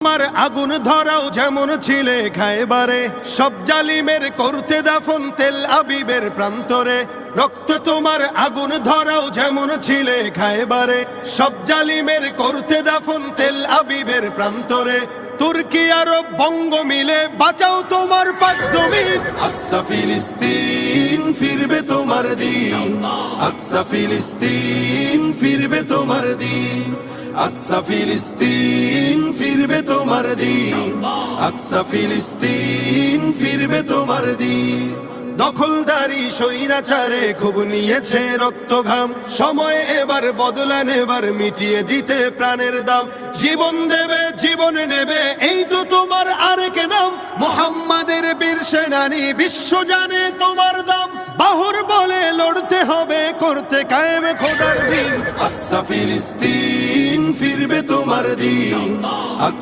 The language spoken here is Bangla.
তোমার আগুন ধরাও যেমন ছিলে খায়বারে, সব জালিমের করতে দাফন তেল আবিবের প্রান্তরে। রক্ত তোমার আগুন ধরাও যেমন ছিলে খায়বারে, সব জালিমের করতে দাফন তেল আবিবের প্রান্তরে। তুর্কি আরব বঙ্গ মিলে বাঁচাও তোমার পাক জমিন। আকসা ফিলিস্তিন ফিরবে তোমার দিন, আকসা ফিলিস্তিন ফিরবে তোমার দিন, আকসা ফিলিস্তিন ফিরবে তোমার দিন, আকসা ফিলিস্তিন ফিরবে তোমার দিন। দখলদারি স্বৈরাচারে খুব নিয়েছে রক্ত ঘাম, সময় এবার বদলা নেবার মিটিয়ে দিতে প্রাণের দাম। জীবন দেবে জীবন নেবে এই তো তোমার আরেক নাম, মুহাম্মাদের বীর সেনানী বিশ্ব জানে তোমার দাম। বাহুর বলে লড়তে হবে করতে কায়েম খোদার দিন। আকসা ফিলিস্তিন ফিরবে তোমার দিন।